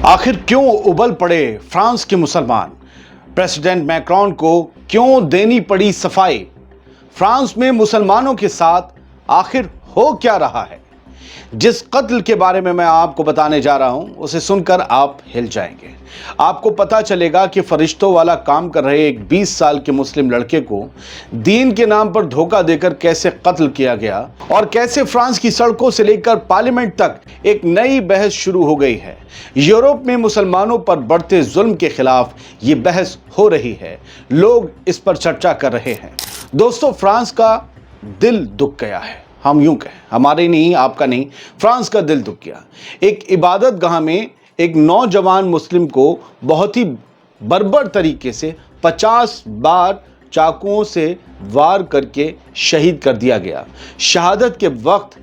आखिर क्यों उबल पड़े फ्रांस के मुसलमान? प्रेसिडेंट मैक्रोन को क्यों देनी पड़ी सफाई? फ्रांस में मुसलमानों के साथ आखिर हो क्या रहा है? जिस कत्ल के बारे में मैं आपको बताने जा रहा हूं, उसे सुनकर आप हिल जाएंगे। आपको पता चलेगा कि फरिश्तों वाला काम कर रहे एक 20 साल के मुस्लिम लड़के को दीन के नाम पर धोखा देकर कैसे कत्ल किया गया और कैसे फ्रांस की सड़कों से लेकर पार्लियामेंट तक एक नई बहस शुरू हो गई है। यूरोप में मुसलमानों पर बढ़ते जुल्म के खिलाफ ये बहस हो रही है, लोग इस पर चर्चा कर रहे हैं। दोस्तों, फ्रांस का दिल दुख गया है। हम यूं कहें, हमारे नहीं, आपका नहीं, फ्रांस का दिल दुख गया। एक इबादत गाह में एक नौजवान मुस्लिम को बहुत ही बर्बर तरीके से 50 बार चाकुओं से वार करके शहीद कर दिया गया। शहादत के वक्त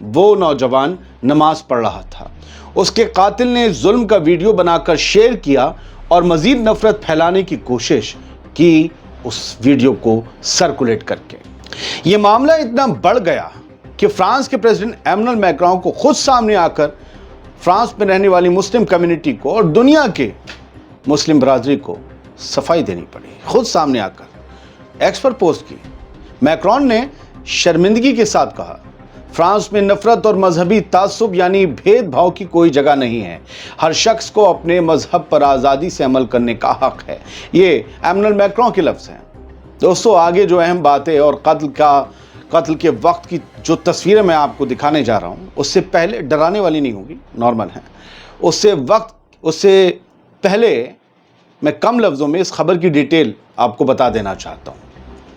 वो नौजवान नमाज पढ़ रहा था। उसके कातिल ने जुल्म का वीडियो बनाकर शेयर किया और मजीद नफरत फैलाने की कोशिश की उस वीडियो को सर्कुलेट करके। ये मामला इतना बढ़ गया कि फ्रांस के प्रेसिडेंट एमैनुअल मैक्रोन को खुद सामने आकर फ्रांस में रहने वाली मुस्लिम कम्युनिटी को और दुनिया के मुस्लिम बरादरी को सफाई देनी पड़ी। खुद सामने आकर एक्स पर पोस्ट की। मैक्रोन ने शर्मिंदगी के साथ कहा, फ्रांस में नफरत और मजहबी तासुब यानी भेदभाव की कोई जगह नहीं है। हर शख्स को अपने मजहब पर आज़ादी से अमल करने का हक है। ये एमैनुअल मैक्रोन के लफ्ज़ हैं। दोस्तों, आगे जो अहम बातें और कत्ल के वक्त की जो तस्वीरें मैं आपको दिखाने जा रहा हूँ, उससे पहले डराने वाली नहीं होगी, नॉर्मल है। उससे पहले मैं कम लफ्ज़ों में इस खबर की डिटेल आपको बता देना चाहता हूँ,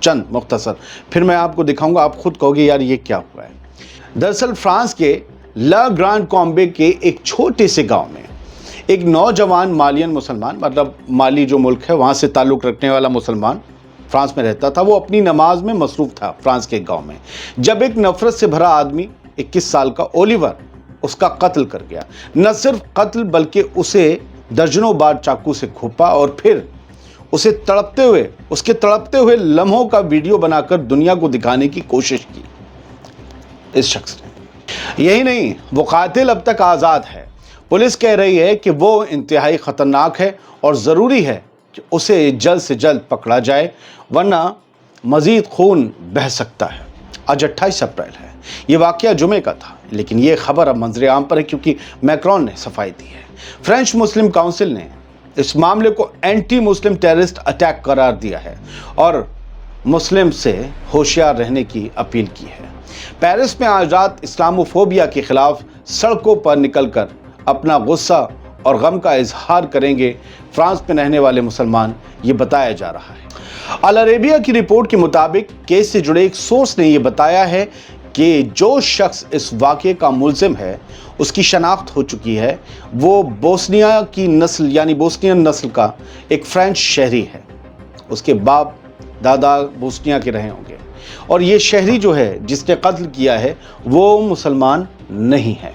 चंद मुख्तसर। फिर मैं आपको दिखाऊंगा, आप खुद कहोगे यार ये क्या हुआ है। दरअसल फ्रांस के ला ग्रांड कॉम्बे के एक छोटे से गाँव में एक नौजवान मालियन मुसलमान, मतलब माली जो मुल्क है वहाँ से ताल्लुक़ रखने वाला मुसलमान फ्रांस में रहता था। वो अपनी नमाज में मसरूफ़ था फ्रांस के गांव में, जब एक नफरत से भरा आदमी 21 साल का ओलिवर उसका कत्ल कर गया। न सिर्फ कत्ल बल्कि उसे दर्जनों बार चाकू से घोंपा और फिर उसे उसके तड़पते हुए लम्हों का वीडियो बनाकर दुनिया को दिखाने की कोशिश की इस शख्स ने। यही नहीं, वो कातिल अब तक आज़ाद है। पुलिस कह रही है कि वो इंतहाई ख़तरनाक है और ज़रूरी है कि उसे जल्द से जल्द पकड़ा जाए, वरना मज़ीद खून बह सकता है। आज 28 अप्रैल है। ये वाक़या जुमे का था, लेकिन ये खबर अब मंजर आम पर है क्योंकि मैक्रोन ने सफाई दी है। फ्रेंच मुस्लिम काउंसिल ने इस मामले को एंटी मुस्लिम टेररिस्ट अटैक करार दिया है और मुस्लिम से होशियार रहने की अपील की है। पेरिस में आज रात इस्लामोफोबिया के खिलाफ सड़कों पर निकलकर अपना गुस्सा और गम का इजहार करेंगे फ्रांस में रहने वाले मुसलमान, ये बताया जा रहा है। अल अरेबिया की रिपोर्ट के मुताबिक केस से जुड़े एक सोर्स ने यह बताया है कि जो शख्स इस वाक़े का मुल्ज़िम है उसकी शनाख्त हो चुकी है। वो बोस्निया की नस्ल यानी बोस्नियन नस्ल का एक फ्रेंच शहरी है। उसके बाप दादा बोस्निया के रहे होंगे और ये शहरी जो है जिसने कत्ल किया है वो मुसलमान नहीं है।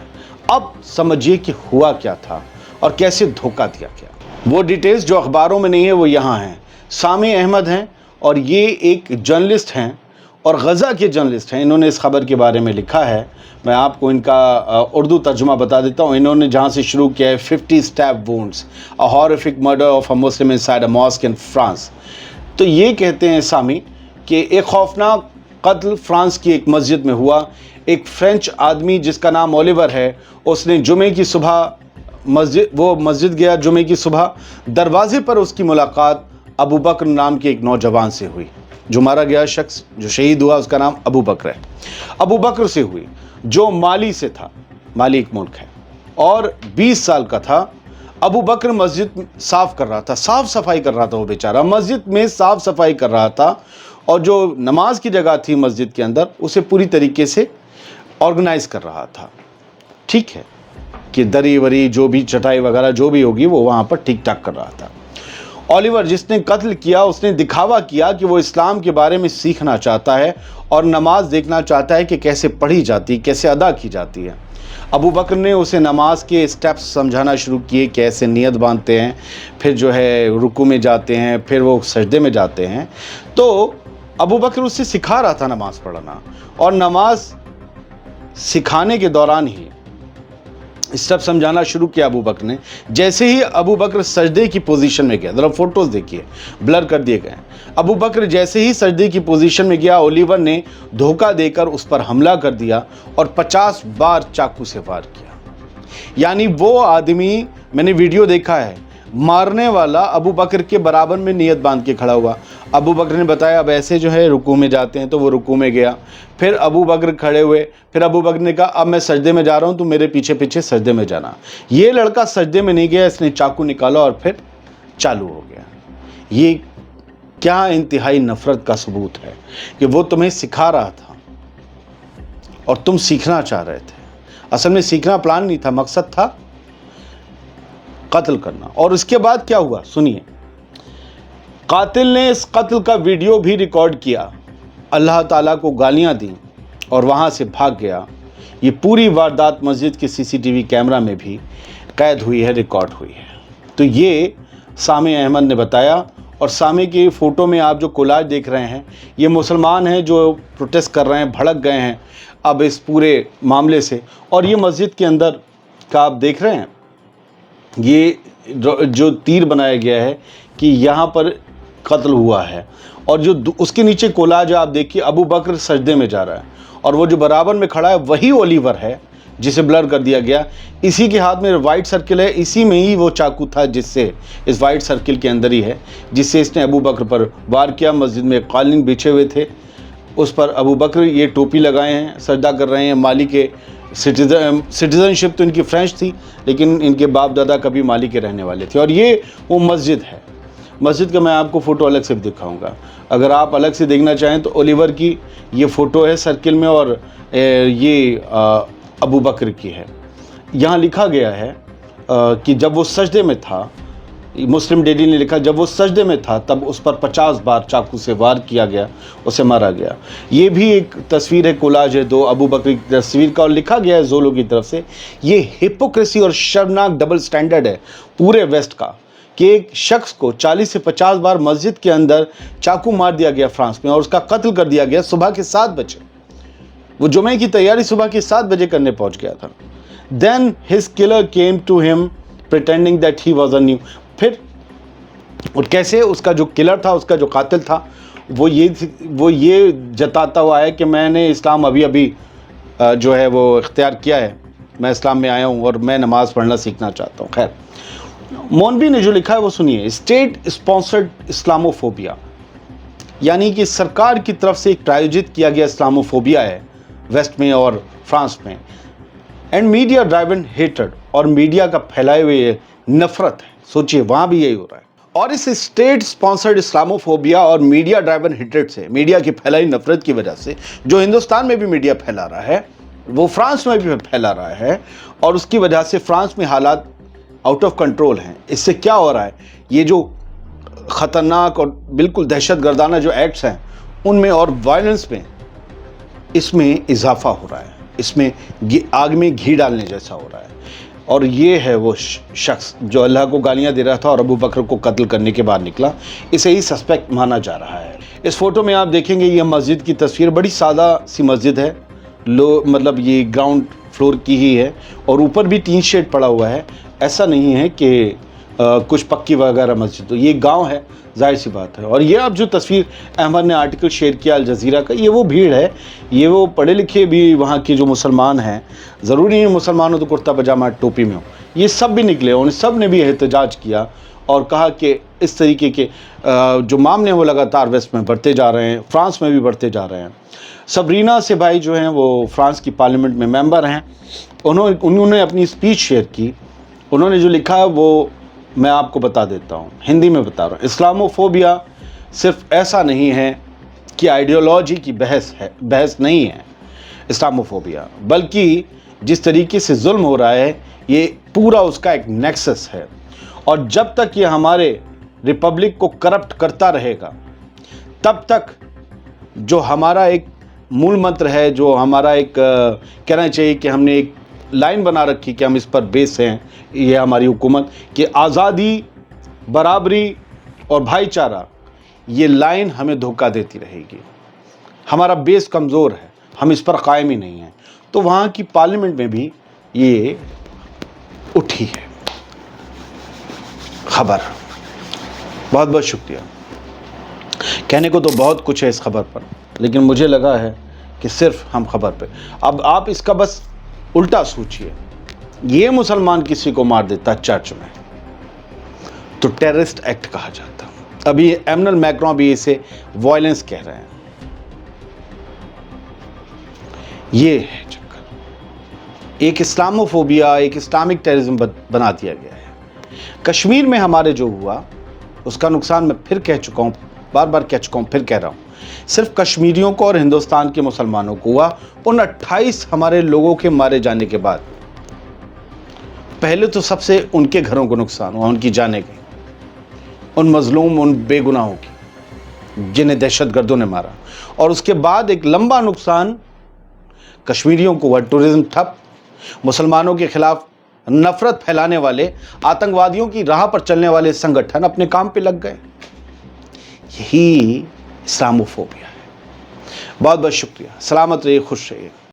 अब समझिए कि हुआ क्या था और कैसे धोखा दिया गया। वो डिटेल्स जो अखबारों में नहीं है वो यहाँ हैं। सामी अहमद हैं और ये एक जर्नलिस्ट हैं और गज़ा के जर्नलिस्ट हैं। इन्होंने इस खबर के बारे में लिखा है। मैं आपको इनका उर्दू तर्जुमा बता देता हूँ। इन्होंने जहाँ से शुरू किया है, 50 stab wounds, a horrific murder of a Muslim inside a mosque in France. तो ये कहते हैं सामी कि एक खौफनाक कत्ल फ्रांस की एक मस्जिद में हुआ। एक फ्रेंच आदमी जिसका नाम ओलिवर है, उसने जुमे की सुबह मस्जिद गया। जुमे की सुबह दरवाजे पर उसकी मुलाकात अबू बकर नाम के एक नौजवान से हुई। जो मारा गया शख्स, जो शहीद हुआ, उसका नाम अबू बकर है। अबू बकर से हुई जो माली से था। माली एक मुल्क है और 20 साल का था। अबू बकर मस्जिद साफ कर रहा था, साफ सफाई कर रहा था। वो बेचारा मस्जिद में साफ सफाई कर रहा था और जो नमाज की जगह थी मस्जिद के अंदर, उसे पूरी तरीके से ऑर्गेनाइज कर रहा था। ठीक है कि दरी वरी जो भी चटाई वगैरह जो भी होगी वो वहाँ पर ठीक ठाक कर रहा था। ओलिवर जिसने कत्ल किया, उसने दिखावा किया कि वो इस्लाम के बारे में सीखना चाहता है और नमाज देखना चाहता है कि कैसे पढ़ी जाती, कैसे अदा की जाती है। अबू बकर ने उसे नमाज के स्टेप्स समझाना शुरू किए, कैसे नियत बांधते हैं, फिर जो है रुकू में जाते हैं, फिर वो सजदे में जाते हैं। तो अबू बकर उससे सिखा रहा था नमाज पढ़ना और नमाज सिखाने के दौरान ही स्टेप समझाना शुरू किया अबू बकर ने। जैसे ही अबू बकर सजदे की पोजीशन में गया, जरा फोटोज देखिए, ब्लर कर दिए गए। अबू बकर जैसे ही सजदे की पोजीशन में गया, ओलिवर ने धोखा देकर उस पर हमला कर दिया और 50 बार चाकू से वार किया। यानी वो आदमी, मैंने वीडियो देखा है, मारने वाला अबू बकर के बराबर में नियत बांध के खड़ा हुआ। अबू बकर ने बताया अब ऐसे जो है रुकू में जाते हैं, तो वो रुकू में गया। फिर अबू बकर खड़े हुए, फिर अबू बकर ने कहा अब मैं सजदे में जा रहा हूँ, तो मेरे पीछे पीछे सजदे में जाना। ये लड़का सजदे में नहीं गया, इसने चाकू निकाला और फिर चालू हो गया। ये क्या इंतहाई नफरत का सबूत है कि वो तुम्हें सिखा रहा था और तुम सीखना चाह रहे थे। असल में सीखना प्लान नहीं था, मकसद था कत्ल करना। और उसके बाद क्या हुआ सुनिए। कातिल ने इस कत्ल का वीडियो भी रिकॉर्ड किया, अल्लाह ताला को गालियां दी और वहां से भाग गया। ये पूरी वारदात मस्जिद के सीसीटीवी कैमरा में भी कैद हुई है, रिकॉर्ड हुई है। तो ये सामे अहमद ने बताया। और सामे की फ़ोटो में आप जो कोलाज देख रहे हैं, ये मुसलमान हैं जो प्रोटेस्ट कर रहे हैं, भड़क गए हैं अब इस पूरे मामले से। और ये मस्जिद के अंदर का आप देख रहे हैं, ये जो तीर बनाया गया है कि यहाँ पर कत्ल हुआ है। और जो उसके नीचे कोलाज आप देखिए, अबू बकर सजदे में जा रहा है और वो जो बराबर में खड़ा है वही ओलिवर है जिसे ब्लर कर दिया गया। इसी के हाथ में वाइट सर्किल है, इसी में ही वो चाकू था जिससे, इस वाइट सर्किल के अंदर ही है जिससे इसने अबू बकर पर वार किया। मस्जिद में कालीन बिछे हुए थे, उस पर अबू बकर ये टोपी लगाए हैं, सजदा कर रहे हैं। माली के सिटीज़नशिप तो इनकी फ्रेंच थी, लेकिन इनके बाप दादा कभी माली के रहने वाले थे। और ये वो मस्जिद है। मस्जिद का मैं आपको फ़ोटो अलग से भी दिखाऊंगा, अगर आप अलग से देखना चाहें तो। ओलिवर की ये फ़ोटो है सर्किल में और ये अबू बकर की है। यहाँ लिखा गया है कि जब वो सजदे में था, मुस्लिम डेली ने लिखा जब वो सजदे में था तब उस पर 50 बार चाकू से वार किया गया, उसे मारा गया। ये भी एक तस्वीर है, कोलाज है दो अबू बकर की तस्वीर का, और लिखा गया है जोलो की तरफ से। ये हिपोक्रेसी और शर्मनाक डबल स्टैंडर्ड है पूरे वेस्ट का कि एक शख्स को 40 से 50 बार मस्जिद के अंदर चाकू मार दिया गया फ्रांस में और उसका कत्ल कर दिया गया सुबह के 7 बजे। वो जुमे की तैयारी सुबह के 7 बजे करने पहुंच गया था। Then his killer came to him pretending that he was a new. फिर और कैसे उसका जो किलर था, उसका जो कातिल था, वो ये जताता हुआ है कि मैंने इस्लाम अभी अभी जो है वो इख्तियार किया है, मैं इस्लाम में आया हूँ और मैं नमाज़ पढ़ना सीखना चाहता हूँ। खैर, मौलवी ने जो लिखा है वो सुनिए। स्टेट स्पॉन्सर्ड इस्लामोफोबिया, यानी कि सरकार की तरफ से एक प्रायोजित किया गया इस्लामोफोबिया है वेस्ट में और फ्रांस में। एंड मीडिया ड्राइवन हेट्रेड, और मीडिया का फैलाए हुए नफरत है। सोचिए वहाँ भी यही हो रहा है। और इस स्टेट स्पॉन्सर्ड इस्लामोफोबिया और मीडिया ड्राइवन हेट्रेड से, मीडिया की फैलाई नफरत की वजह से, जो हिंदुस्तान में भी मीडिया फैला रहा है वो फ्रांस में भी फैला रहा है। और उसकी वजह से फ्रांस में हालात आउट ऑफ कंट्रोल हैं। इससे क्या हो रहा है, ये जो ख़तरनाक और बिल्कुल दहशतगर्दाना जो एक्ट्स हैं उनमें और वायलेंस में, इसमें इजाफा हो रहा है। इसमें आग में घी डालने जैसा हो रहा है। और ये है वो शख्स जो अल्लाह को गालियां दे रहा था और अबू बकर को कत्ल करने के बाद निकला, इसे ही सस्पेक्ट माना जा रहा है। इस फोटो में आप देखेंगे ये मस्जिद की तस्वीर, बड़ी सादा सी मस्जिद है, मतलब ये ग्राउंड फ्लोर की ही है और ऊपर भी टीन शेड पड़ा हुआ है। ऐसा नहीं है कि कुछ पक्की वगैरह मस्जिद, तो ये गांव है, जाहिर सी बात है। और ये अब जो तस्वीर अहमद ने आर्टिकल शेयर किया अल जज़ीरा का, ये वो भीड़ है, ये वो पढ़े लिखे भी वहाँ के जो मुसलमान हैं, ज़रूरी नहीं मुसलमान हो तो कुर्ता पजामा टोपी में हो, ये सब भी निकले, उन सब ने भी एहतजाज किया और कहा कि इस तरीके के जो मामले हैं वो लगातार वेस्ट में बढ़ते जा रहे हैं, फ्रांस में भी बढ़ते जा रहे हैं। सबरीना से भाई जो हैं वो फ्रांस की पार्लियामेंट में मेंबर हैं, उन्होंने अपनी स्पीच शेयर की। उन्होंने जो लिखा है वो मैं आपको बता देता हूँ, हिंदी में बता रहा हूँ। इस्लामोफोबिया सिर्फ ऐसा नहीं है कि आइडियोलॉजी की बहस नहीं है इस्लामोफोबिया, बल्कि जिस तरीके से जुल्म हो रहा है ये पूरा उसका एक नेक्सस है। और जब तक ये हमारे रिपब्लिक को करप्ट करता रहेगा तब तक जो हमारा एक मूल मंत्र है, जो हमारा एक कहना चाहिए कि हमने एक लाइन बना रखी कि हम इस पर बेस हैं, ये हमारी हुकूमत कि आज़ादी, बराबरी और भाईचारा, ये लाइन हमें धोखा देती रहेगी। हमारा बेस कमज़ोर है, हम इस पर कायम ही नहीं हैं। तो वहाँ की पार्लियामेंट में भी ये اٹھی ہے خبر. بہت بہت شکریہ. کہنے کو تو بہت کچھ ہے اس خبر پر، لیکن مجھے لگا ہے کہ صرف ہم خبر پہ. اب آپ اس کا بس الٹا سوچئے. یہ مسلمان کسی کو مار دیتا چرچ میں تو ٹیررسٹ ایکٹ کہا جاتا. ابھی ایمنل میکرون بھی اسے وائلنس کہہ رہے ہیں. یہ ہے چکر. ایک اسلاموفوبیا، ایک اسلامک ٹیررزم بنا دیا گیا ہے. کشمیر میں ہمارے جو ہوا اس کا نقصان میں پھر کہہ چکا ہوں، بار بار کہہ چکا ہوں، پھر کہہ رہا ہوں، صرف کشمیریوں کو اور ہندوستان کے مسلمانوں کو ہوا. ان 28 ہمارے لوگوں کے مارے جانے کے بعد پہلے تو سب سے ان کے گھروں کو نقصان ہوا، ان کی جانیں گئی، ان مظلوم، ان بے گناہوں کی جنہیں دہشت گردوں نے مارا. اور اس کے بعد ایک لمبا نقصان کشمیریوں کو ہوا. ٹورزم ٹھپ، مسلمانوں کے خلاف نفرت پھیلانے والے، آتنکوادیوں کی راہ پر چلنے والے سنگٹھن اپنے کام پہ لگ گئے. یہی اسلاموفوبیا ہے. بہت بہت شکریہ. سلامت رہیے، خوش رہیے.